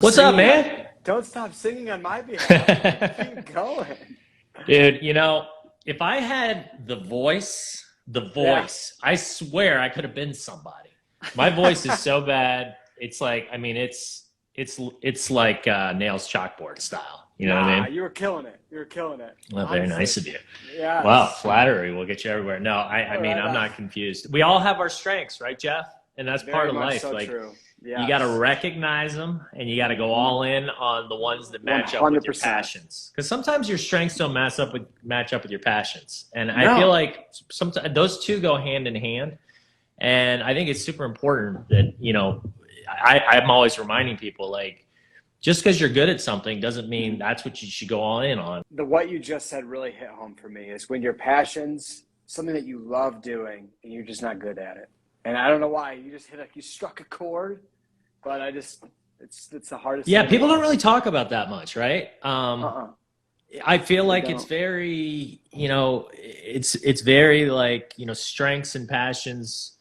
What's up, man? Don't stop singing on my behalf. Keep going. Dude, if I had the voice, I swear I could have been somebody. My voice is so bad. It's like, I mean, it's like nails chalkboard style. You know what I mean? You were killing it. You were killing it. Well, very nice of you. Yeah. Wow, flattery will get you everywhere. No, I mean, right I'm on. not confused. We all have our strengths, right, Jeff? And that's part Very of much life. so Like, true. you got to recognize them, and you got to go all in on the ones that match up with your 100%. passions. Because sometimes your strengths don't match up with your passions, and I feel like sometimes those two go hand in hand. And I think it's super important that I'm always reminding people, like, just because you're good at something doesn't mean that's what you should go all in on. What you just said really hit home for me is when your passions, something that you love doing, and you're just not good at it. And I don't know why. You struck a chord, but it's the hardest. Yeah, thing people don't really talk about that much, right? I feel like it's very, it's very like, strengths and passions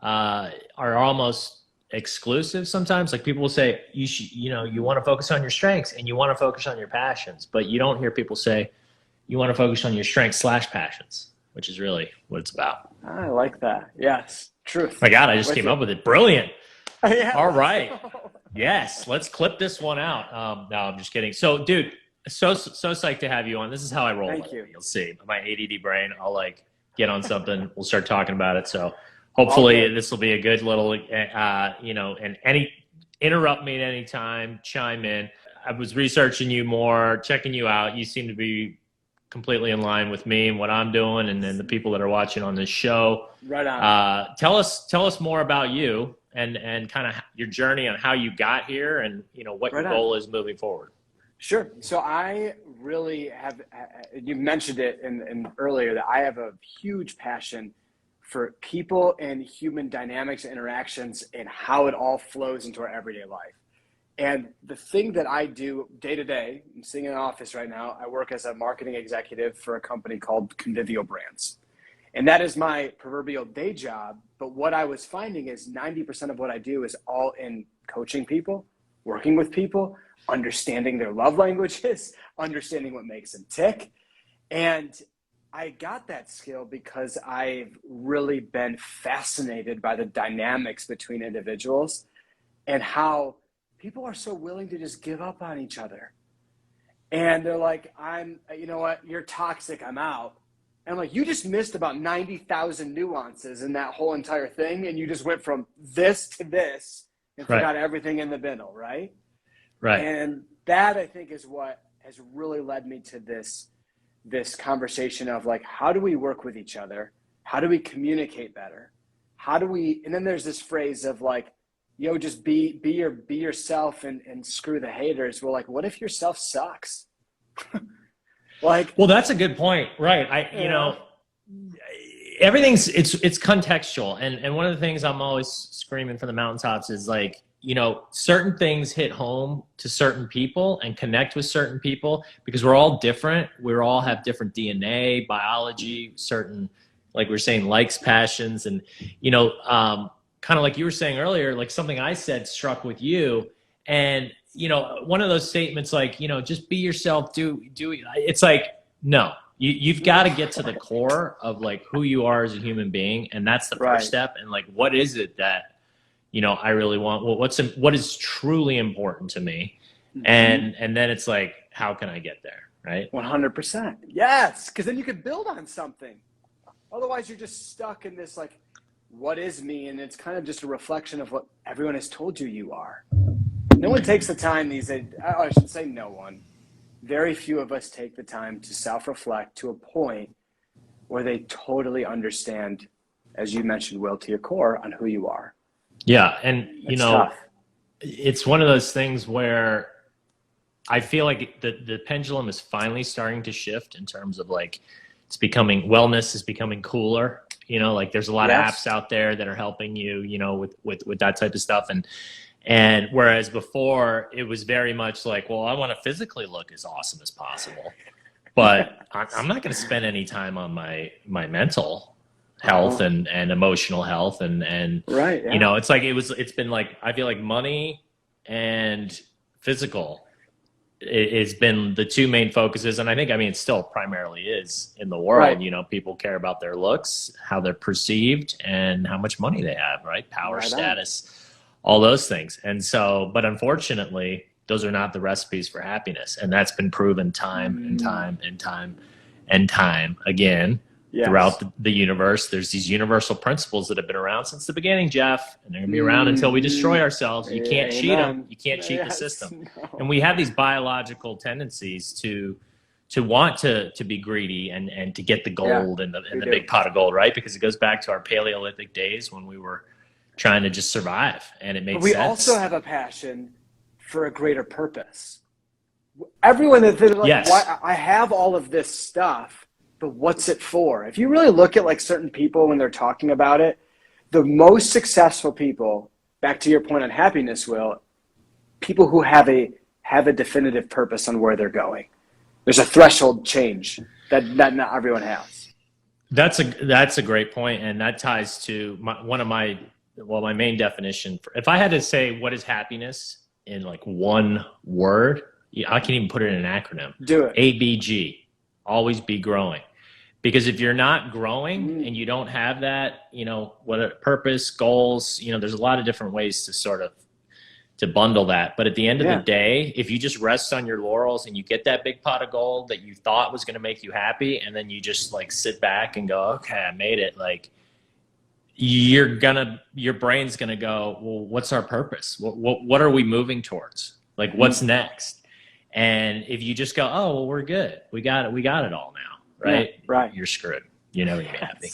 are almost exclusive sometimes. Like, people will say you want to focus on your strengths and you want to focus on your passions, but you don't hear people say you want to focus on your strengths/passions, which is really what it's about. I like that. Yes. Truth. My God, I just came up with it. Brilliant. Yeah, all right. Yes, let's clip this one out. No, I'm just kidding. So, dude, so psyched to have you on. This is how I roll. Thank you. You'll see my ADD brain. I'll like get on something. We'll start talking about it. So hopefully this will be a good little, and interrupt me at any time, chime in. I was researching you more, checking you out. You seem to be completely in line with me and what I'm doing, and then the people that are watching on this show. Right on. Tell us more about you and kind of your journey on how you got here, and what your goal is moving forward. Sure. So I really have. You mentioned it in earlier that I have a huge passion for people and human dynamics and interactions and how it all flows into our everyday life. And the thing that I do day to day, I'm sitting in an office right now, I work as a marketing executive for a company called Convivial Brands. And that is my proverbial day job. But what I was finding is 90% of what I do is all in coaching people, working with people, understanding their love languages, understanding what makes them tick. And I got that skill because I've really been fascinated by the dynamics between individuals and how people are so willing to just give up on each other. And they're like, you know what, you're toxic, I'm out. And I'm like, you just missed about 90,000 nuances in that whole entire thing. And you just went from this to this and forgot everything in the middle, right? Right. And that, I think, is what has really led me to this conversation of like, how do we work with each other? How do we communicate better? And then there's this phrase of like, just be yourself and screw the haters. Well, like, what if yourself sucks? Well, that's a good point. Right. Everything's it's contextual. And one of the things I'm always screaming from the mountaintops is like, certain things hit home to certain people and connect with certain people because we're all different. We all have different DNA, biology, certain, like we're saying, likes, passions, and, kind of like you were saying earlier, like something I said struck with you. And, one of those statements, like, just be yourself, do it's like, no, you've got to get to the core of like who you are as a human being. And that's the first step. And like, what is it that, I really want? Well, what is truly important to me? Mm-hmm. And then it's like, how can I get there? Right. 100%. Yes. Cause then you could build on something. Otherwise you're just stuck in this, like, what is me? And it's kind of just a reflection of what everyone has told you are. No one takes the time these days. I should say no one. Very few of us take the time to self-reflect to a point where they totally understand, as you mentioned, Will, to your core on who you are. Yeah. And, tough. It's one of those things where I feel like the pendulum is finally starting to shift in terms of like, wellness is becoming cooler. Like there's a lot of apps out there that are helping you, with that type of stuff. And whereas before it was very much like, well, I want to physically look as awesome as possible, but I'm not going to spend any time on my mental health and emotional health and right. Yeah. you know, it's been like, I feel like money and physical it's been the two main focuses. And I think, I mean, it still primarily is in the world. Right. You know, people care about their looks, how they're perceived, and how much money they have, right? Power, Right status, all those things. And so, but unfortunately, those are not the recipes for happiness. And that's been proven time and time and time and time again. Yes. Throughout the universe. There's these universal principles that have been around since the beginning, Jeff, and they're going to be around until we destroy ourselves. You can't cheat them. You can't cheat the system. No. And we have these biological tendencies to want to be greedy and to get the gold and the big pot of gold, right? Because it goes back to our Paleolithic days when we were trying to just survive, and it made sense. We also have a passion for a greater purpose. Everyone that's like, yes. Why I have all of this stuff, but what's it for? If you really look at like certain people when they're talking about it, the most successful people, back to your point on happiness, Will, people who have a definitive purpose on where they're going. There's a threshold change that not everyone has. That's a great point, and that ties to my main definition. If I had to say what is happiness in like one word, I can even put it in an acronym. Do it. ABG, always be growing. Because if you're not growing and you don't have that, you know, what purpose, goals, you know, there's a lot of different ways to sort of to bundle that. But at the end of the day, if you just rest on your laurels and you get that big pot of gold that you thought was going to make you happy, and then you just like sit back and go, okay, I made it. Like your brain's going to go, well, what's our purpose? What are we moving towards? Like what's next? And if you just go, oh, well, we're good. We got it all now. Right? Yeah, right. You're screwed. You're never gonna be happy.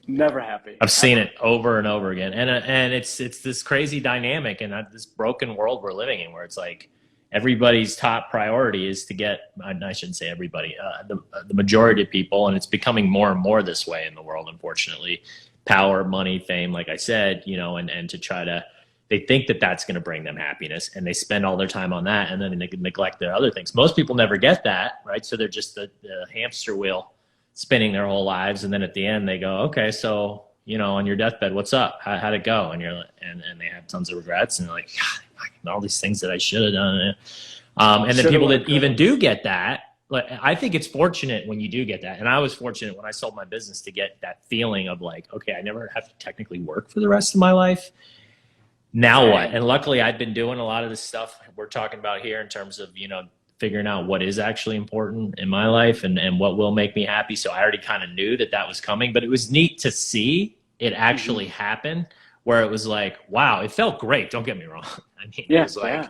Never happy. I've seen it over and over again. And it's this crazy dynamic and this broken world we're living in where it's like everybody's top priority is to get, I shouldn't say everybody, the majority of people, and it's becoming more and more this way in the world, unfortunately. Power, money, fame, like I said, you know, and to try to, they think that that's going to bring them happiness, and they spend all their time on that, and then they neglect their other things. Most people never get that, right? So they're just the hamster wheel spinning their whole lives, and then at the end they go, okay, so, you know, on your deathbed, what's up? How'd it go? And you're and they have tons of regrets, and they're like, God, all these things that I should have done. And then people that even do get that, like, I think it's fortunate when you do get that. And I was fortunate when I sold my business to get that feeling of like, okay, I never have to technically work for the rest of my life. Now what? And luckily I've been doing a lot of this stuff we're talking about here in terms of, you know, figuring out what is actually important in my life and what will make me happy. So I already kind of knew that was coming, but it was neat to see it actually happen, where it was like, wow, it felt great. Don't get me wrong. I mean, it was like,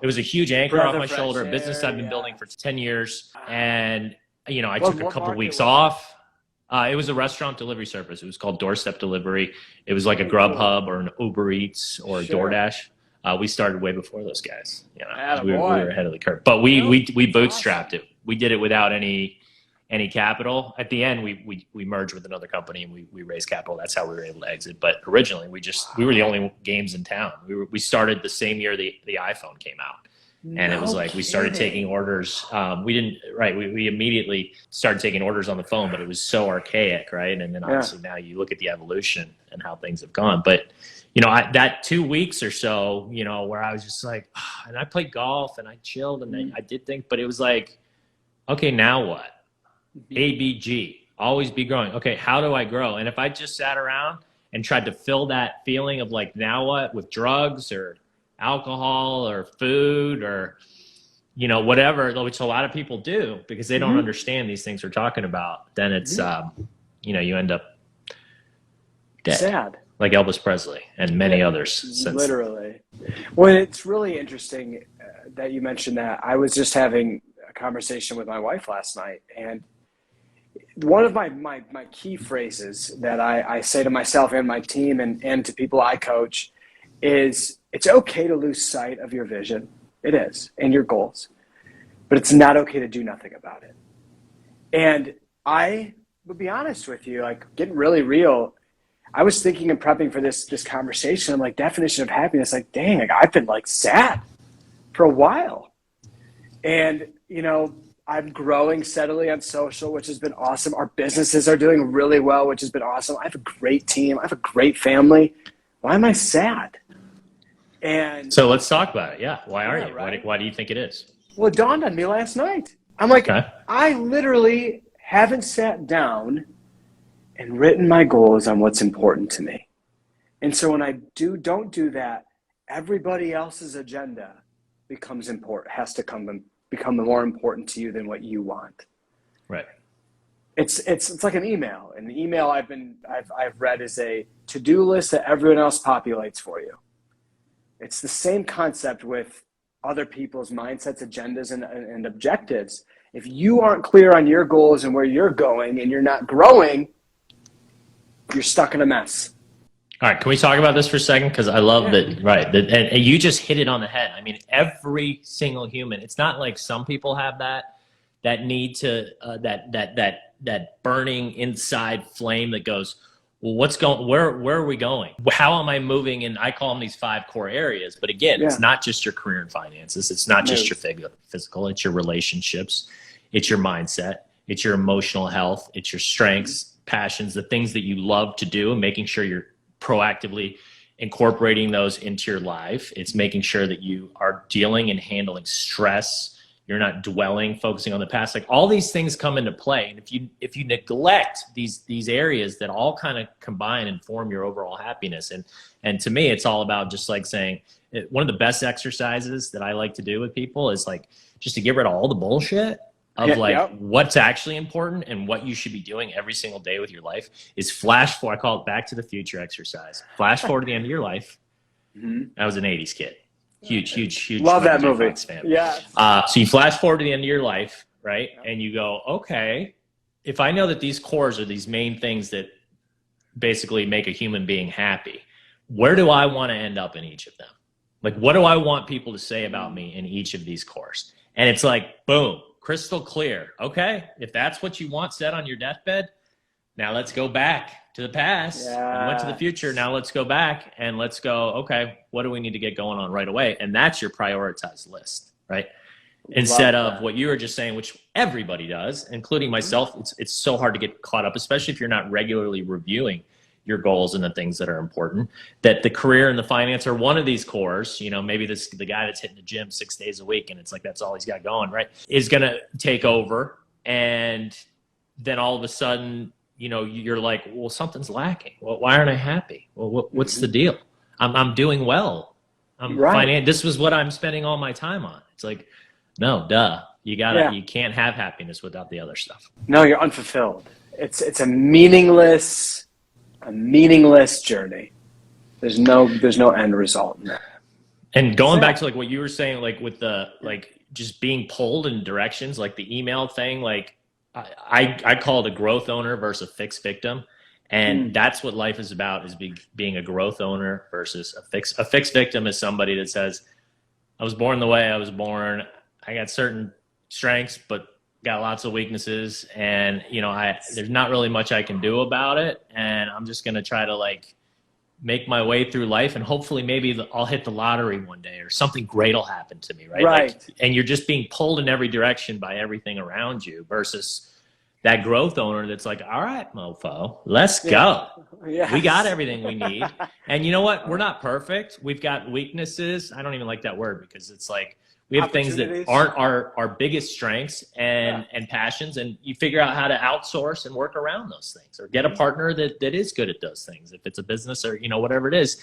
it was a huge anchor off my shoulder, a business I've been building for 10 years. And, you know, I took a couple of weeks off. It was a restaurant delivery service. It was called Doorstep Delivery. It was like a Grubhub or an Uber Eats or a DoorDash. We started way before those guys. You know, we were ahead of the curve. But we bootstrapped it. We did it without any capital. At the end, we merged with another company and we raised capital. That's how we were able to exit. But originally, we were the only games in town. We started the same year the iPhone came out. And it was like we started taking orders. We immediately started taking orders on the phone, but it was so archaic, right? And then obviously now you look at the evolution and how things have gone. But, you know, that 2 weeks or so, you know, where I was just like, and I played golf and I chilled and I did think, but it was like, okay, now what? ABG, always be growing. Okay, how do I grow? And if I just sat around and tried to fill that feeling of like, now what, with drugs or alcohol or food or, you know, whatever, which a lot of people do because they don't understand these things we're talking about, then it's, you know, you end up dead. Sad. Like Elvis Presley and many others. Since literally. Well, it's really interesting that you mentioned that. I was just having a conversation with my wife last night, and one of my key phrases that I say to myself and my team and to people I coach is, it's okay to lose sight of your vision. It is, and your goals. But it's not okay to do nothing about it. And I will be honest with you, like getting really real, I was thinking and prepping for this conversation. I'm like, definition of happiness, like, dang, like, I've been like sad for a while. And, you know, I'm growing steadily on social, which has been awesome. Our businesses are doing really well, which has been awesome. I have a great team. I have a great family. Why am I sad? And So let's talk about it. Yeah. Why are Yeah, you? right? Why do you think it is? well, it dawned on me last night. I'm like, Okay. I literally haven't sat down and written my goals on what's important to me. And so when I don't do that, everybody else's agenda becomes important, has to become more important to you than what you want. Right. It's like an email. An email I've read is a to-do list that everyone else populates for you. It's the same concept with other people's mindsets, agendas, and objectives. If you aren't clear on your goals and where you're going and you're not growing, you're stuck in a mess. All right, can we talk about this for a second? Because I love that, right? And you just hit it on the head. I mean, every single human. It's not like some people have that need to that burning inside flame that goes, well, where are we going? How am I moving? And I call them these 5 core areas. But again, it's not just your career and finances. It's not just your physical. It's your relationships. It's your mindset. It's your emotional health. It's your strengths, passions, the things that you love to do, and making sure you're proactively incorporating those into your life. It's making sure that you are dealing and handling stress. You're not focusing on the past. Like, all these things come into play. And if you neglect these areas that all kind of combine and form your overall happiness. And to me, it's all about just like saying, one of the best exercises that I like to do with people is like just to get rid of all the bullshit of what's actually important and what you should be doing every single day with your life is flash forward. I call it back to the future exercise. Flash forward to the end of your life. I was an 80s kid. Huge. Love that movie. Fan. Yeah. So you flash forward to the end of your life, right? And you go, okay, if I know that these cores are these main things that basically make a human being happy, where do I want to end up in each of them? Like, what do I want people to say about me in each of these cores? And it's like, boom, crystal clear. Okay, if that's what you want set on your deathbed, now let's go back to the past. We went to the future. Now let's go back and let's go, okay, what do we need to get going on right away? And that's your prioritized list, right? Instead of what you were just saying, which everybody does, including myself. It's so hard to get caught up, especially if you're not regularly reviewing your goals and the things that are important, that the career and the finance are one of these cores. You know, maybe the guy that's hitting the gym 6 days a week and it's like, that's all he's got going, right, is going to take over. And then all of a sudden, you know, you're like, well, something's lacking. Well, why aren't I happy? Well, what's the deal? I'm doing well. This was what I'm spending all my time on. It's like, no, duh. You can't have happiness without the other stuff. No, you're unfulfilled. It's a meaningless journey. There's no end result in that. And going back to like what you were saying, like with the like just being pulled in directions, like the email thing, like I call it a growth owner versus a fixed victim. And that's what life is about, is being a growth owner versus a fixed victim is somebody that says, I was born the way I was born. I got certain strengths, but got lots of weaknesses. And, you know, there's not really much I can do about it. And I'm just going to try to like make my way through life. And hopefully maybe I'll hit the lottery one day or something great will happen to me. Right. Like, and you're just being pulled in every direction by everything around you versus that growth owner that's like, all right, mofo, let's go. Yes. We got everything we need. And you know what? We're not perfect. We've got weaknesses. I don't even like that word because it's like we have things that aren't our biggest strengths and passions. And you figure out how to outsource and work around those things or get a partner that is good at those things. If it's a business or, you know, whatever it is.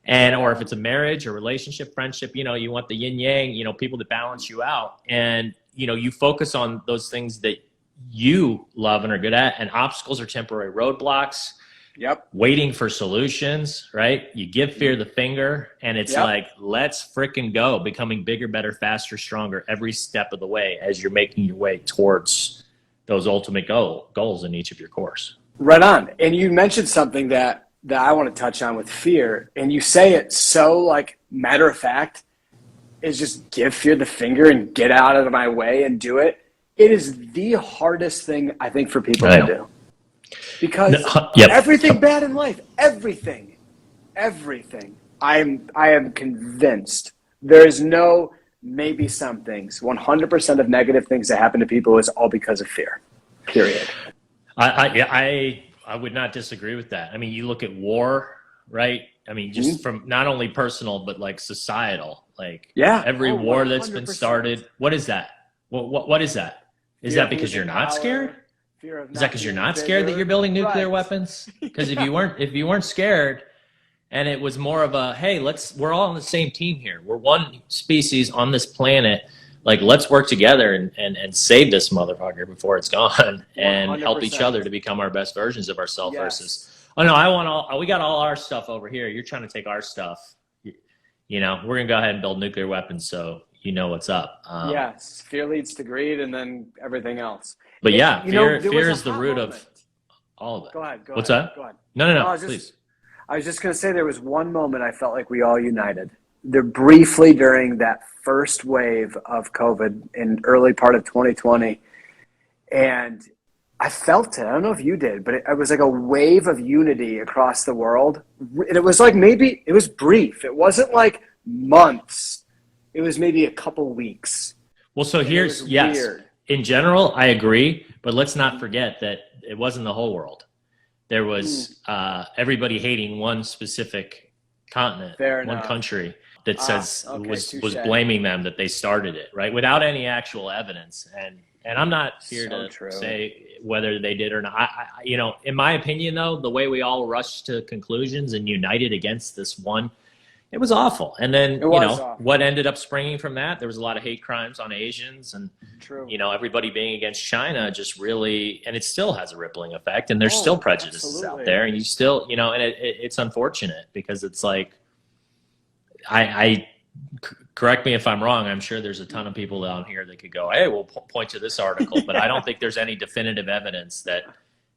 And, or if it's a marriage or relationship, friendship, you know, you want the yin yang, you know, people that balance you out. And, you know, you focus on those things that you love and are good at, and obstacles are temporary roadblocks. Waiting for solutions, right? You give fear the finger, and it's like, let's freaking go, becoming bigger, better, faster, stronger every step of the way as you're making your way towards those ultimate goals in each of your cores. Right on. And you mentioned something that I want to touch on with fear, and you say it so like matter of fact, is just give fear the finger and get out of my way and do it. It is the hardest thing I think for people to do, because everything bad in life, everything, I am convinced there is no maybe some things. 100% of negative things that happen to people is all because of fear. Period. I would not disagree with that. I mean, you look at war, right? I mean, just from not only personal, but like societal, like every war that's been started. What is that? What is that? Is that because you're not scared? Is that because you're not scared that you're building nuclear weapons? Because if you weren't scared, and it was more of a, hey, we're all on the same team here. We're one species on this planet. Like, let's work together and save this motherfucker before it's gone, and 100%. Help each other to become our best versions of ourselves versus, oh no, we got all our stuff over here. You're trying to take our stuff. You know, we're gonna go ahead and build nuclear weapons, so you know what's up. Yes, fear leads to greed, and then everything else. But yeah, fear is the root of all of it. Go ahead. What's that? Go ahead. No, please. I was just going to say there was one moment I felt like we all united. Briefly during that first wave of COVID in early part of 2020. And I felt it. I don't know if you did, but it was like a wave of unity across the world. And it was like maybe it was brief. It wasn't like months. It was maybe a couple weeks. Well, so here's, yes, weird. In general, I agree. But let's not forget that it wasn't the whole world. There was everybody hating one specific continent, one country that was blaming them that they started it, right? Without any actual evidence. And I'm not here to say whether they did or not. You know, in my opinion, though, the way we all rushed to conclusions and united against this one, it was awful. And then, what ended up springing from that, there was a lot of hate crimes on Asians and, everybody being against China just really, and it still has a rippling effect. And there's still prejudices out there. And you still, and it's unfortunate because it's like, correct me if I'm wrong. I'm sure there's a ton of people down here that could go, hey, we'll point to this article. But I don't think there's any definitive evidence that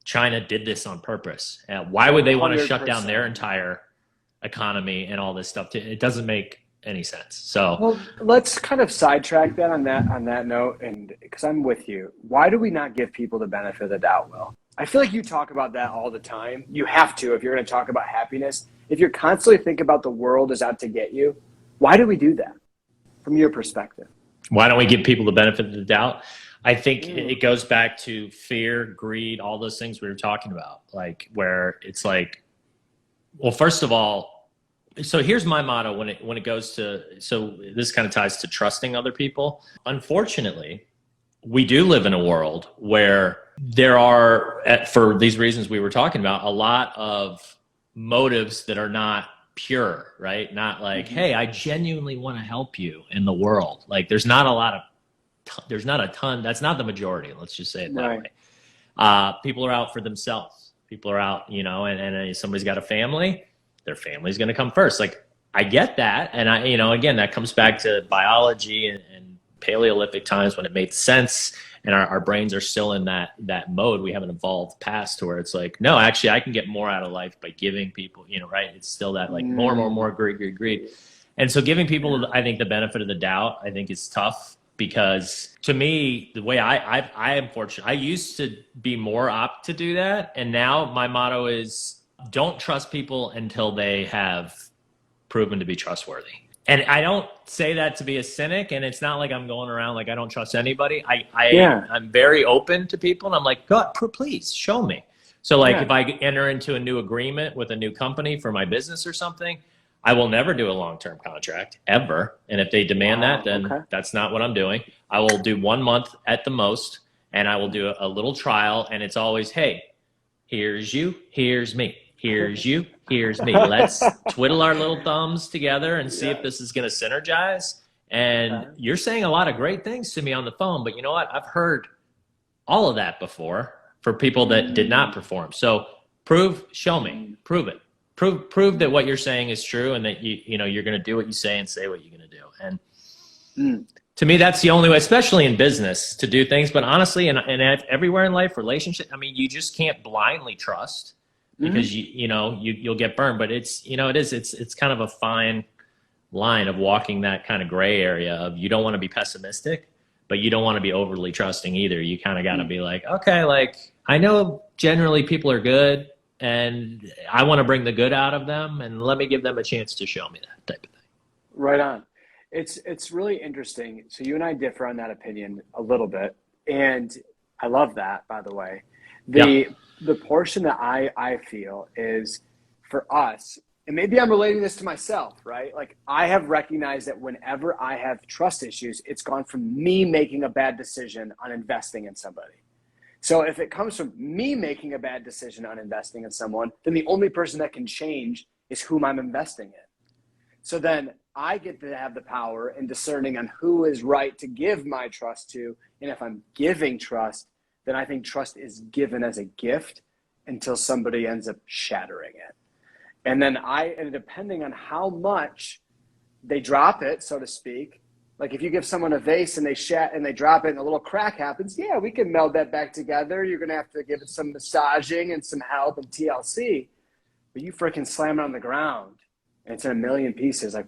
China did this on purpose. Why would they want to shut down their entire economy and all this stuff? It doesn't make any sense. So, well, let's kind of sidetrack that on that note, and because I'm with you. Why do we not give people the benefit of the doubt, Will? I feel like you talk about that all the time. You have to if you're going to talk about happiness. If you're constantly thinking about the world is out to get you, why do we do that from your perspective? Why don't we give people the benefit of the doubt? I think it goes back to fear, greed, all those things we were talking about, like where it's like, well, first of all, so here's my motto when it goes to, so this kind of ties to trusting other people. Unfortunately, we do live in a world where there are, for these reasons we were talking about, a lot of motives that are not pure, right? Not like, hey, I genuinely want to help you in the world. Like there's not a ton, that's not the majority. Let's just say it that way. People are out for themselves. People are out, and somebody's got a family, their family's going to come first. Like I get that. And again, that comes back to biology and Paleolithic times when it made sense. And our brains are still in that mode. We haven't evolved past to where it's like, no, actually I can get more out of life by giving people, right? It's still that like more greed. And so giving people, I think the benefit of the doubt, I think is tough because to me, the way I am fortunate, I used to be more apt to do that. And now my motto is don't trust people until they have proven to be trustworthy. And I don't say that to be a cynic, and it's not like I'm going around like I don't trust anybody. I'm very open to people, and I'm like, God, please show me. So like if I enter into a new agreement with a new company for my business or something, I will never do a long-term contract ever. And if they demand that, then that's not what I'm doing. I will do 1 month at the most, and I will do a little trial, and it's always, hey, here's you, here's me. Here's you, here's me. Let's twiddle our little thumbs together and see if this is going to synergize. And you're saying a lot of great things to me on the phone, but you know what? I've heard all of that before for people that did not perform. So show me, prove it. Prove that what you're saying is true and that you're going to do what you say and say what you're going to do. And to me, that's the only way, especially in business, to do things. But honestly, and everywhere in life, relationship, I mean, you just can't blindly trust. Because you'll get burned, but it's kind of a fine line of walking that kind of gray area of you don't want to be pessimistic, but you don't want to be overly trusting either. You kind of got to be like, okay, like I know generally people are good and I want to bring the good out of them and let me give them a chance to show me that type of thing. Right on. It's really interesting. So you and I differ on that opinion a little bit, and I love that, by the way. The portion that I feel is for us, and maybe I'm relating this to myself, right? Like I have recognized that whenever I have trust issues, it's gone from me making a bad decision on investing in somebody. So if it comes from me making a bad decision on investing in someone, then the only person that can change is whom I'm investing in. So then I get to have the power in discerning on who is right to give my trust to. And if I'm giving trust, then I think trust is given as a gift until somebody ends up shattering it. And then and depending on how much they drop it, so to speak, like if you give someone a vase and they drop it and a little crack happens, yeah, we can meld that back together. You're going to have to give it some massaging and some help and TLC. But you freaking slam it on the ground and it's in a million pieces, like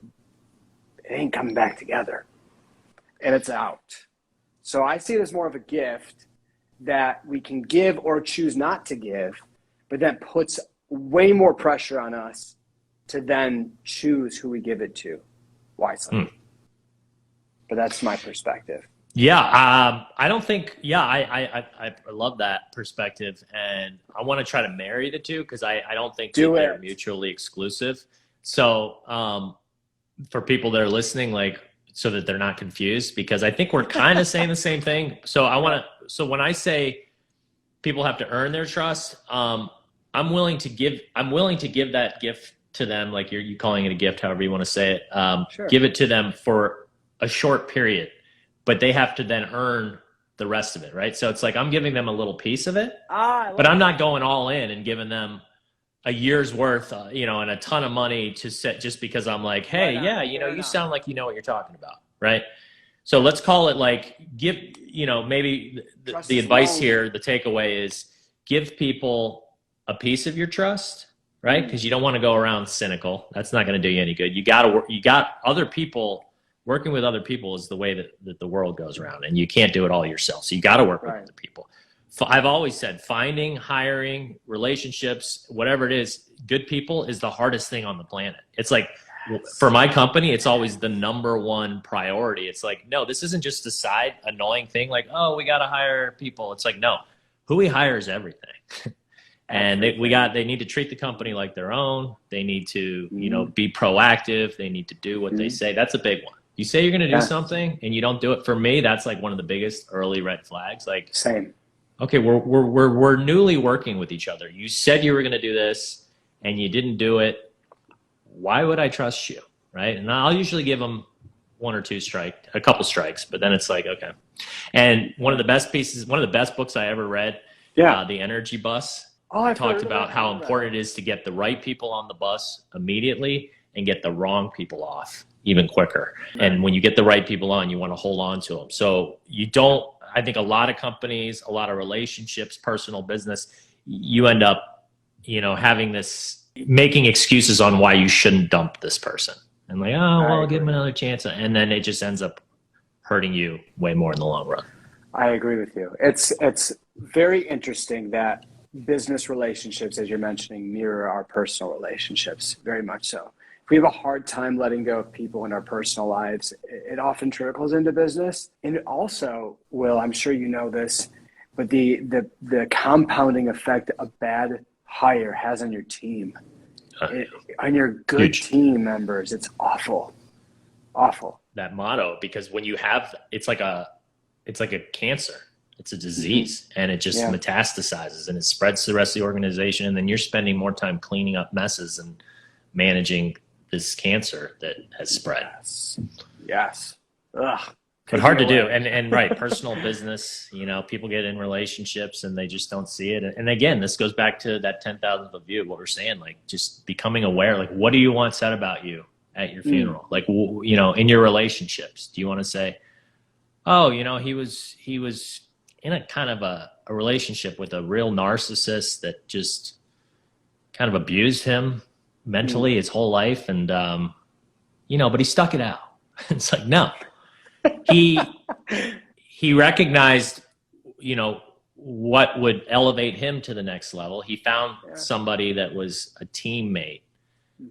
it ain't coming back together. And it's out. So I see it as more of a gift that we can give or choose not to give, but that puts way more pressure on us to then choose who we give it to wisely. But that's my perspective. Yeah, I don't think. Yeah, I love that perspective, and I want to try to marry the two because I don't think they're mutually exclusive. So for people that are listening, like so that they're not confused, because I think we're kind of saying the same thing. So So when I say people have to earn their trust, I'm willing to give that gift to them, like you calling it a gift, however you want to say it. Sure. Give it to them for a short period, but they have to then earn the rest of it, right? So it's like I'm giving them a little piece of it, but I'm not going all in and giving them a year's worth, and a ton of money to set just because I'm like, hey, you sound like you know what you're talking about, right? So let's call it like maybe the advice here, the takeaway is give people a piece of your trust, right? Because you don't want to go around cynical. That's not going to do you any good. You got other people. Working with other people is the way that the world goes around, and you can't do it all yourself. So you got to work with other people. I've always said finding, hiring, relationships, whatever it is, good people is the hardest thing on the planet. It's like for my company, it's always the number one priority. It's like, no, this isn't just a side annoying thing like, oh, we got to hire people. It's like, no, who we hire is everything. And they need to treat the company like their own. They need to, be proactive. They need to do what they say. That's a big one. You say you're going to do something and you don't do it. For me, that's like one of the biggest early red flags. Like, same. Okay, we're newly working with each other. You said you were going to do this and you didn't do it. Why would I trust you, right? And I'll usually give them a couple strikes, but then it's like, okay. And one of the best books I ever read, The Energy Bus, talked about how important it is to get the right people on the bus immediately and get the wrong people off even quicker. Right. And when you get the right people on, you want to hold on to them. So I think a lot of companies, a lot of relationships, personal business, you end up, having making excuses on why you shouldn't dump this person. And like, I'll give them another chance. And then it just ends up hurting you way more in the long run. I agree with you. It's very interesting that business relationships, as you're mentioning, mirror our personal relationships, very much so. If we have a hard time letting go of people in our personal lives, it often trickles into business. And it also will, I'm sure you know this, but the compounding effect a bad hire has on your team, on your good team members, it's awful. That motto, because when you have, it's like a cancer. It's a disease, and it just metastasizes and it spreads to the rest of the organization. And then you're spending more time cleaning up messes and managing this cancer that has spread. Yes. Ugh. But hard to do. And right, personal business, people get in relationships and they just don't see it. And again, this goes back to that 10,000th of view of what we're saying, like just becoming aware, like what do you want said about you at your funeral? Like, in your relationships, do you want to say, oh, he was in a kind of a relationship with a real narcissist that just kind of abused him mentally his whole life. And, but he stuck it out. It's like, no, he recognized, what would elevate him to the next level. He found somebody that was a teammate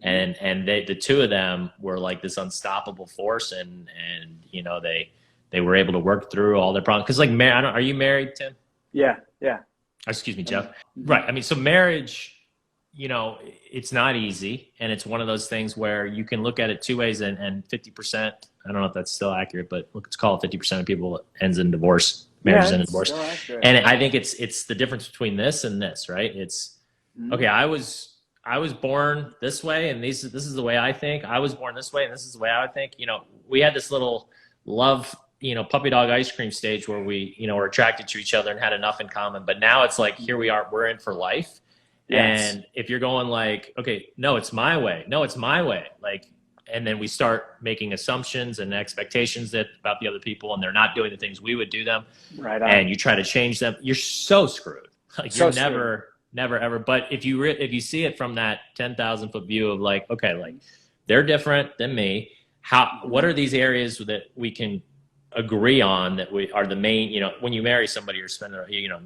and the two of them were like this unstoppable force, and you know, they were able to work through all their problems. Because like, are you married, Tim? Yeah. Yeah. Excuse me, Jeff. Right. I mean, so marriage, you know, it's not easy, and it's one of those things where you can look at it two ways, and 50%, I don't know if that's still accurate, but let's call it 50% of people ends in divorce, marriages end in divorce. And I think it's the difference between this and this, right? It's, okay, I was born this way, and this is the way I think. I was born this way, and this is the way I would think. You know, we had this little love, you know, puppy dog ice cream stage where we, you know, were attracted to each other and had enough in common. But now it's like, here we are, we're in for life. Yes. And if you're going like, okay, no, it's my way. No, it's my way. Like, and then we start making assumptions and expectations about the other people, and they're not doing the things we would do them. Right on. And you try to change them. You're so screwed. Like, so you're never, ever. But if you see it from that 10,000 foot view of like, okay, like they're different than me. What are these areas that we can agree on that we are the main, you know, when you marry somebody or spend, you know,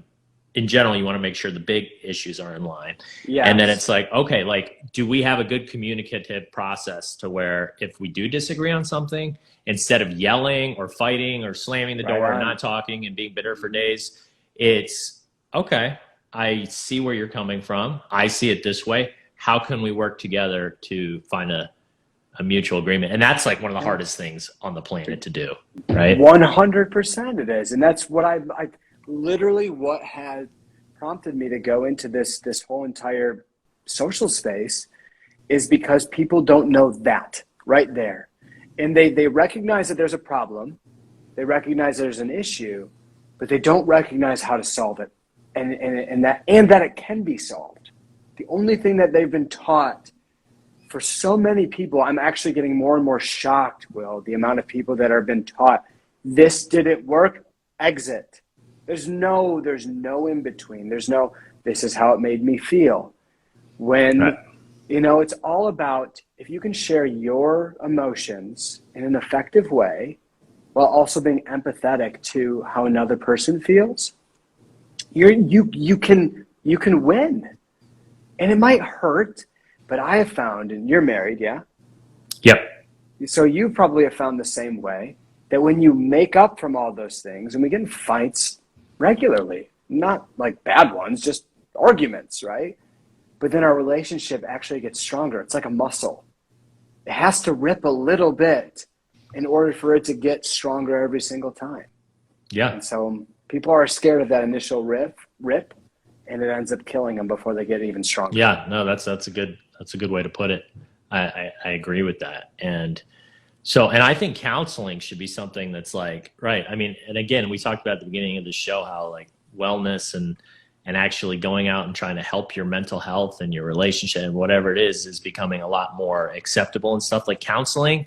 in general, you want to make sure the big issues are in line. Yeah. And then it's like, okay, like, do we have a good communicative process to where if we do disagree on something, instead of yelling or fighting or slamming the door and not talking and being bitter for days, it's okay, I see where you're coming from. I see it this way. How can we work together to find a mutual agreement? And that's like one of the hardest things on the planet to do, right? 100% it is. And that's what I literally what had prompted me to go into this whole entire social space is because people don't know that right there. And they recognize that there's a problem. They recognize there's an issue, but they don't recognize how to solve it. And that it can be solved. The only thing that they've been taught for so many people, I'm actually getting more and more shocked, Will, the amount of people that are been taught, this didn't work, exit. There's no in between. There's no, this is how it made me feel. When, you know, it's all about, if you can share your emotions in an effective way, while also being empathetic to how another person feels, you can win. And it might hurt, but I have found, and you're married, yeah? Yep. So you probably have found the same way, that when you make up from all those things, and we get in fights regularly, not like bad ones, just arguments, right? But then our relationship actually gets stronger. It's like a muscle. It has to rip a little bit in order for it to get stronger every single time. Yeah. And so people are scared of that initial rip, and it ends up killing them before they get even stronger. Yeah, no, that's a good way to put it. I agree with that. And so, and I think counseling should be something that's like, right. I mean, and again, we talked about at the beginning of the show, how like wellness and actually going out and trying to help your mental health and your relationship and whatever it is becoming a lot more acceptable and stuff. Like counseling,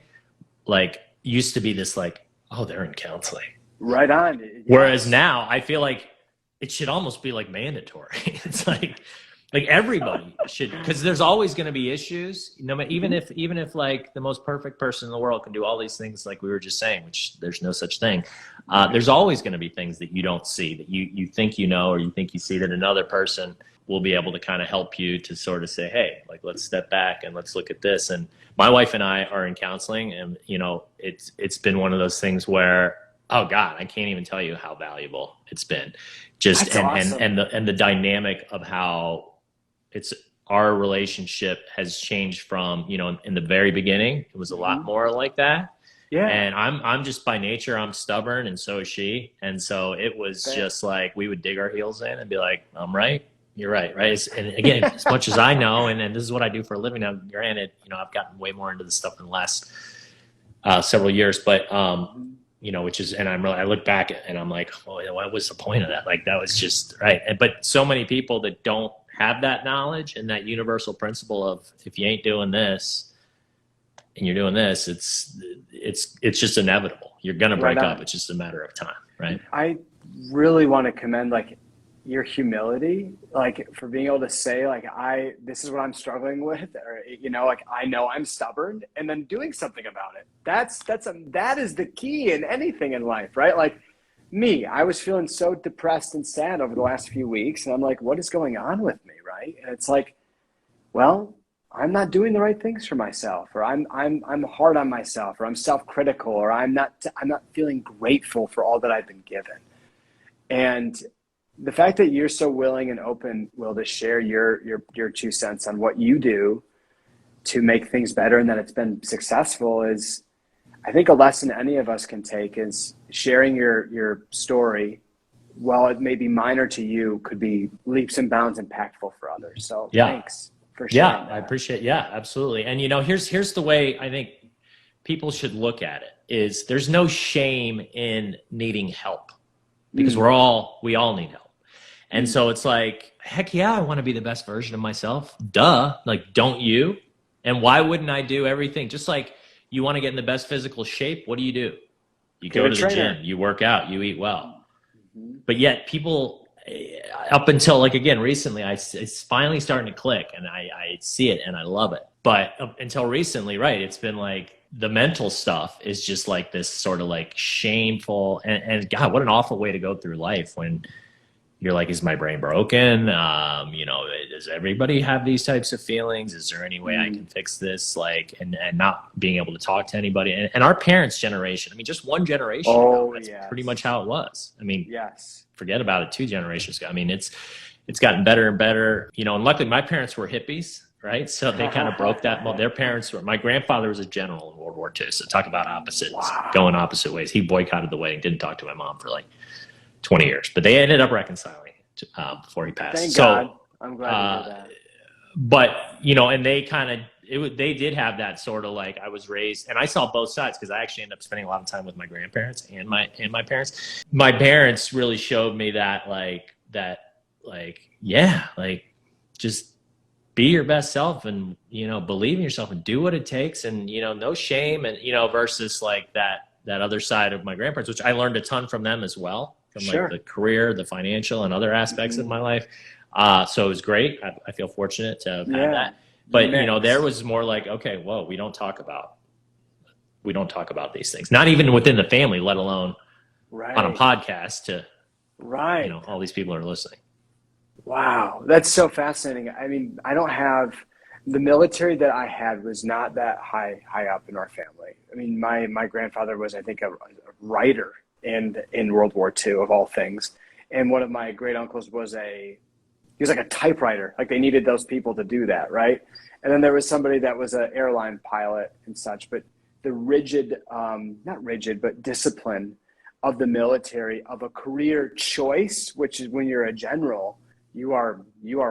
like used to be this like, oh, they're in counseling. Right on. Yes. Whereas now I feel like it should almost be like mandatory. It's like everybody should, because there's always going to be issues. You know, even if like the most perfect person in the world can do all these things, like we were just saying, which there's no such thing. There's always going to be things that you don't see, that you think you know, or you think you see, that another person will be able to kind of help you to sort of say, hey, like let's step back and let's look at this. And my wife and I are in counseling, and you know, it's been one of those things where, oh God, I can't even tell you how valuable it's been. Just awesome. and the dynamic of how our relationship has changed from, you know, in the very beginning, it was a lot more like that. Yeah. And I'm just by nature, I'm stubborn, and so is she. And so it was just like, we would dig our heels in and be like, I'm right. You're right. Right. And again, as much as I know, and this is what I do for a living now, granted, you know, I've gotten way more into this stuff in the last several years, but, you know, which is, and I look back and I'm like, oh, what was the point of that? Like, that was just right. But so many people that don't have that knowledge and that universal principle of, if you ain't doing this and you're doing this, it's just inevitable. You're going to break up. It's just a matter of time. Right. I really want to commend like your humility, like for being able to say like, this is what I'm struggling with, or, you know, like I know I'm stubborn, and then doing something about it. That is the key in anything in life, right? Like me, I was feeling so depressed and sad over the last few weeks, and I'm like, what is going on with me, right? And it's like, well, I'm not doing the right things for myself, or I'm hard on myself, or I'm self-critical, or I'm not feeling grateful for all that I've been given. And the fact that you're so willing and open, Will, to share your 2 cents on what you do to make things better and that it's been successful is, I think, a lesson any of us can take is sharing your story. While it may be minor to you, could be leaps and bounds impactful for others. So thanks for sharing that. I appreciate. Yeah, absolutely. And here's the way I think people should look at it is there's no shame in needing help because we all need help. And so it's like, heck yeah, I want to be the best version of myself. Duh. Like, don't you? And why wouldn't I do everything? Just like you want to get in the best physical shape. What do? You go to the gym, you work out, you eat well. But yet people, up until like, again, recently, it's finally starting to click and I see it and I love it. But until recently, right, it's been like the mental stuff is just like this sort of like shameful and God, what an awful way to go through life when you're like, is my brain broken? Does everybody have these types of feelings? Is there any way I can fix this? Like, and not being able to talk to anybody. And our parents' generation, I mean, just one generation ago, that's pretty much how it was. I mean, forget about it, 2 generations ago. I mean, it's gotten better and better, and luckily my parents were hippies, right? So they kind of broke that. Well, my grandfather was a general in World War II. So talk about opposites, going opposite ways. He boycotted the wedding, didn't talk to my mom for like 20 years, but they ended up reconciling before he passed. Thank God. I'm glad to hear that. But, and they they did have that sort of like, I was raised, and I saw both sides because I actually ended up spending a lot of time with my grandparents and my parents. My parents really showed me that just be your best self and, believe in yourself and do what it takes and, no shame and, versus like that other side of my grandparents, which I learned a ton from them as well. From like the career, the financial and other aspects of my life. So it was great. I feel fortunate to have had that. But, there was more like, okay, whoa, we don't talk about these things. Not even within the family, let alone on a podcast to, all these people are listening. Wow. That's so fascinating. I mean, I don't have the military that I had was not that high up in our family. I mean, my grandfather was, I think, a writer in World War II of all things. And one of my great uncles he was like a typewriter. Like they needed those people to do that. Right. And then there was somebody that was an airline pilot and such, but the not rigid, but discipline of the military, of a career choice, which is when you're a general, you are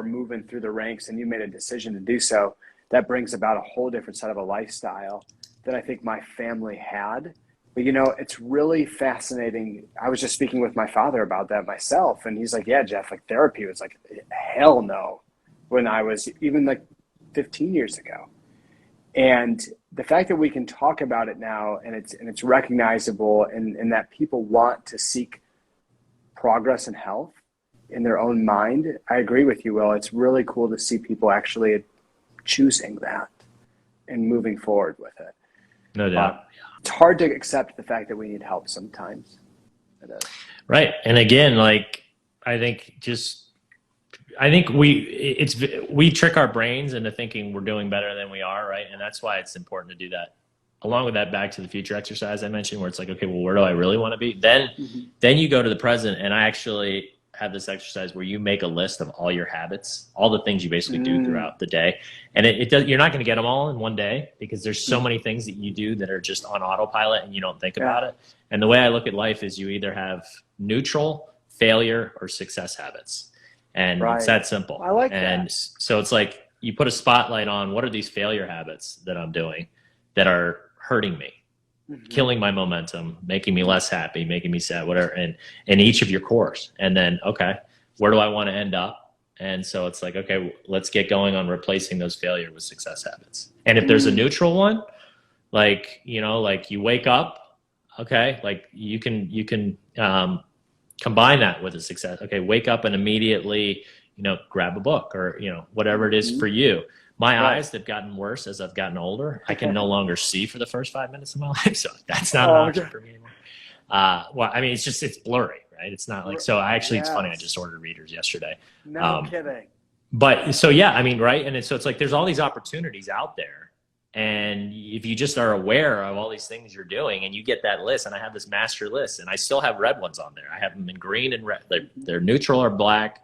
moving through the ranks and you made a decision to do so. That brings about a whole different set of a lifestyle that I think my family had. But, it's really fascinating. I was just speaking with my father about that myself. And he's like, yeah, Jeff, like therapy was like, hell no, when I was even like 15 years ago. And the fact that we can talk about it now and it's recognizable and that people want to seek progress and health in their own mind. I agree with you, Will. It's really cool to see people actually choosing that and moving forward with it. No doubt. It's hard to accept the fact that we need help sometimes. Right. And again, like, I think we trick our brains into thinking we're doing better than we are. Right. And that's why it's important to do that. Along with that back to the future exercise I mentioned, where it's like, okay, well, where do I really want to be? Then you go to the present. And I actually have this exercise where you make a list of all your habits, all the things you basically do throughout the day. And you're not going to get them all in one day because there's so many things that you do that are just on autopilot and you don't think about it. And the way I look at life is you either have neutral, failure, or success habits. And it's that simple. I like and that. So it's like you put a spotlight on what are these failure habits that I'm doing that are hurting me, killing my momentum, making me less happy, making me sad, whatever, and each of your cores. And then, okay, where do I want to end up? And so it's like, okay, let's get going on replacing those failure with success habits. And if there's a neutral one, like, like you wake up, okay, like you can combine that with a success. Okay, wake up and immediately, grab a book or, whatever it is for you. My eyes, they've gotten worse as I've gotten older. I can no longer see for the first 5 minutes of my life. So that's not an option for me anymore. Well, I mean, it's blurry, right? It's not like, so it's funny. I just ordered readers yesterday. No kidding. But so, yeah, I mean, right. And so it's like, there's all these opportunities out there. And if you just are aware of all these things you're doing and you get that list, and I have this master list and I still have red ones on there. I have them in green and red. They're neutral or black.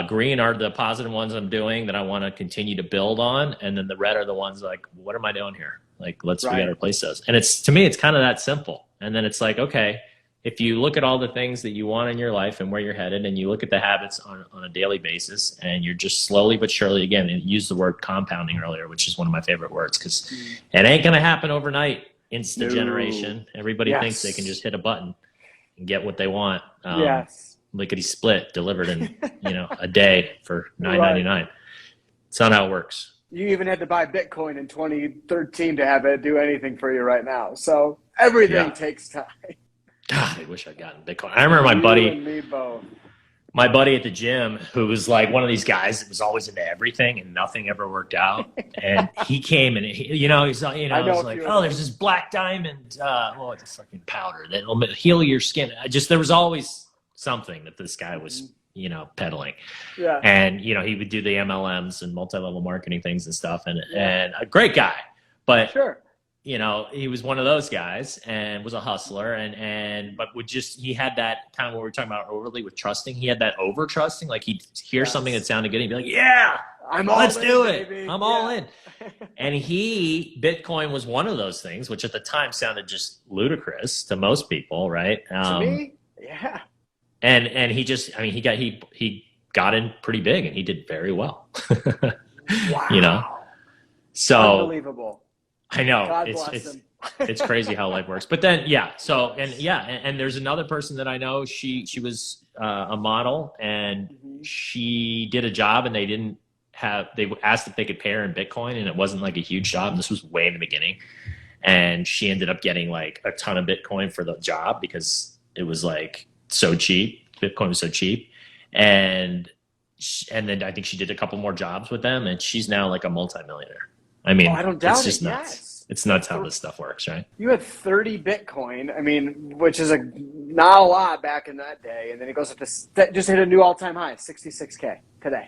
Green are the positive ones I'm doing that I want to continue to build on. And then the red are the ones like, what am I doing here? Like, we got to replace those. And to me, it's kind of that simple. And then it's like, okay, if you look at all the things that you want in your life and where you're headed, and you look at the habits on a daily basis, and you're just slowly but surely, again, use the word compounding earlier, which is one of my favorite words, because it ain't going to happen overnight, instant generation. Everybody thinks they can just hit a button and get what they want. Lickety split delivered in, a day for $9.99. It's not how it works. You even had to buy Bitcoin in 2013 to have it do anything for you right now. So everything takes time. God, I wish I'd gotten Bitcoin. I remember my buddy at the gym, who was like one of these guys that was always into everything and nothing ever worked out. And he came and he's like, oh, there's this black diamond, it's a fucking powder that'll heal your skin. There was always something that this guy was, peddling. Yeah. And he would do the MLMs and multi-level marketing things and stuff, and a great guy, but sure. He was one of those guys and was a hustler but he had that kind of what we were talking about overly with trusting. He had that over trusting, like he'd hear something that sounded good and he'd be like, let's do it. Baby. I'm all in. And Bitcoin was one of those things, which at the time sounded just ludicrous to most people. Right. To me. Yeah. And he got in pretty big and he did very well. Wow. So unbelievable. I know it's crazy how life works. But then, and there's another person that I know. She was a model, and she did a job, and they asked if they could pay her in Bitcoin, and it wasn't like a huge job. This was way in the beginning, and she ended up getting like a ton of Bitcoin for the job because it was like so cheap. Bitcoin was so cheap, and then I think she did a couple more jobs with them, and she's now like a multimillionaire. I mean, I don't doubt it's just nuts. Yes. It's nuts how this stuff works, right? You had 30 Bitcoin, which is not a lot back in that day. And then it goes up to, just hit a new all-time high, 66K today.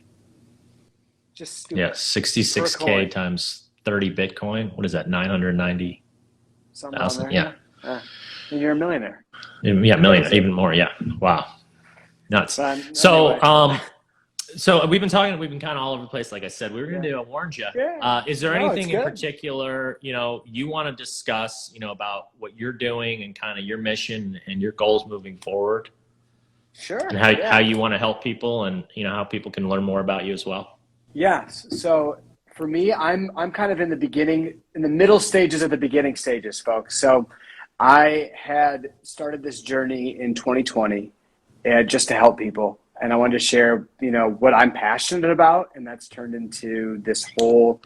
Just stupid. Yeah, 66K times 30 Bitcoin. What is that, 990,000? Yeah. And you're a millionaire. Yeah, millionaire, even more, yeah. Wow. Nuts. So we've been kind of all over the place. Like I said, we were going to do, I warned you. Yeah. Is there anything in particular, you want to discuss, about what you're doing and kind of your mission and your goals moving forward? Sure. And how you want to help people, and, how people can learn more about you as well? Yes. So for me, I'm kind of in the middle stages of the beginning stages, folks. So I had started this journey in 2020 just to help people. And I wanted to share, what I'm passionate about, and that's turned into this whole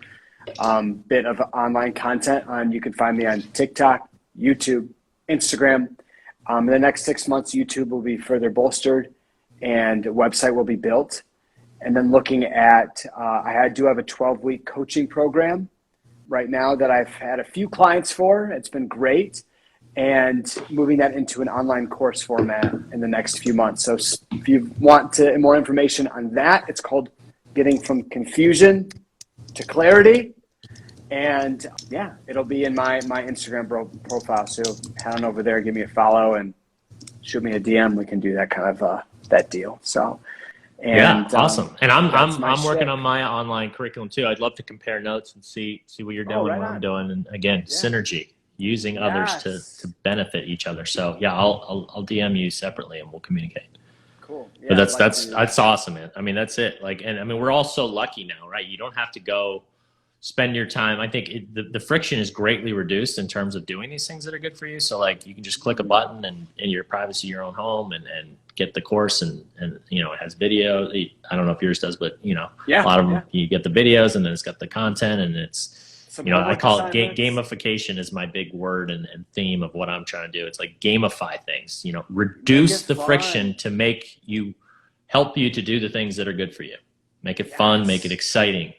bit of online content. You can find me on TikTok, YouTube, Instagram. In the next 6 months, YouTube will be further bolstered, and a website will be built. And then looking at, I do have a 12-week coaching program right now that I've had a few clients for. It's been great. And moving that into an online course format in the next few months. So if you want more information on that, it's called Getting from Confusion to Clarity. And it'll be in my Instagram profile. So head on over there, give me a follow, and shoot me a DM. We can do that kind of that deal. So awesome. And I'm working on my online curriculum too. I'd love to compare notes and see what you're doing, what I'm doing, and again, synergy. Using others to benefit each other. So I'll DM you separately and we'll communicate. Cool. Yeah, but that's awesome, man. That's it. We're all so lucky now, right? You don't have to go spend your time. I think the friction is greatly reduced in terms of doing these things that are good for you. So you can just click a button and in your privacy, your own home, and get the course, and it has video. I don't know if yours does, but a lot of them, you get the videos, and then it's got the content, and it's, I call it gamification is my big word and theme of what I'm trying to do. It's like gamify things, reduce the friction to help you to do the things that are good for you. Make it fun, make it exciting,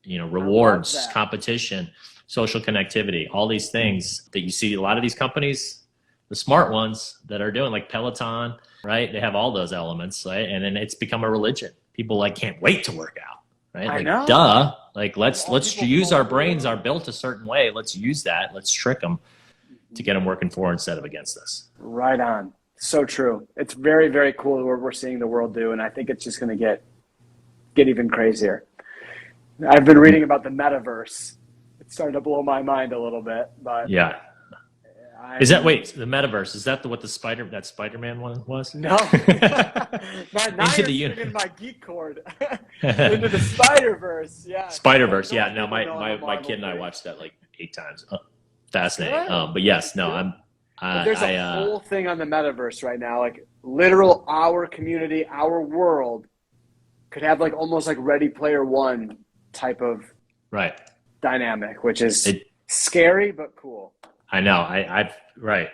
rewards, competition, social connectivity, all these things that you see a lot of these companies, the smart ones that are doing, like Peloton, right? They have all those elements, right? And then it's become a religion. people like can't wait to work out, right? I Like, know. duh. Like let's people use our fall brains through. are built a certain way. Let's use that. Let's trick them to get them working for instead of against us. Right on. So true. It's very, very cool what we're seeing the world do, and I think it's just going to get even crazier. I've been reading about the metaverse. It's starting to blow my mind a little bit, but Yeah. Is that the metaverse? Is that what the Spider-Man one was? No. Now Into the you're universe. in my geek cord. Into the Spider-Verse. Yeah. Spider-Verse. Yeah. People No, know the my Marvel kid and I thing. watched that like 8 times. Fascinating. Good. But yes, no, But there's a whole thing on the metaverse right now, like literal our community, our world could have like almost like Ready Player One type of right. dynamic, which is scary but cool. I know. I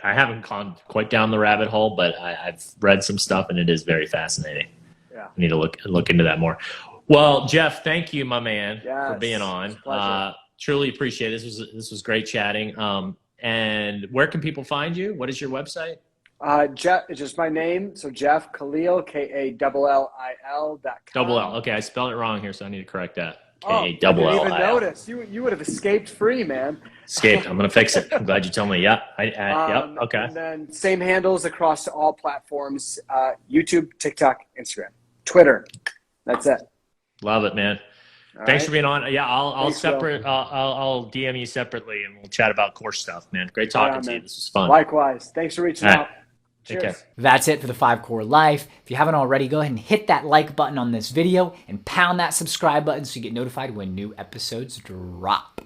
haven't gone quite down the rabbit hole, but I've read some stuff, and it is very fascinating. Yeah. I need to look into that more. Well, Jeff, thank you, my man, Yes, for being it's a on. pleasure. Truly appreciate it. This was great chatting. And where can people find you? What is your website? Jeff, it's just my name. So Jeff Kallil, KALLIL.com. Double L. Okay, I spelled it wrong here, so I need to correct that. I didn't even notice. You would have escaped free, man. Escaped. I'm gonna fix it. I'm glad you told me. Yeah. Yep. Okay. And then same handles across all platforms: YouTube, TikTok, Instagram, Twitter. That's it. Love it, man. All Thanks right. for being on. Yeah, I'll Thanks, Will. I'll DM you separately, and we'll chat about course stuff, man. Great talking to you. Man. This was fun. Likewise. Thanks for reaching All right. out. Take Cheers. care. That's it for the 5 Core Life. If you haven't already, go ahead and hit that like button on this video and pound that subscribe button so you get notified when new episodes drop.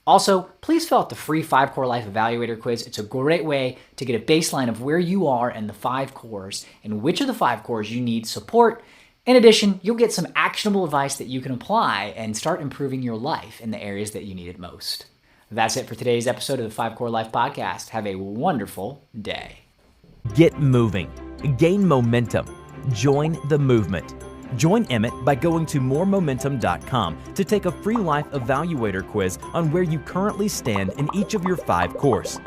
Also, please fill out the free 5 Core Life Evaluator quiz. It's a great way to get a baseline of where you are in the 5 cores and which of the 5 cores you need support. In addition, you'll get some actionable advice that you can apply and start improving your life in the areas that you need it most. That's it for today's episode of the 5 Core Life Podcast. Have a wonderful day. Get moving. Gain momentum. Join the movement. Join Emmett by going to moremomentum.com to take a free life evaluator quiz on where you currently stand in each of your 5 cores.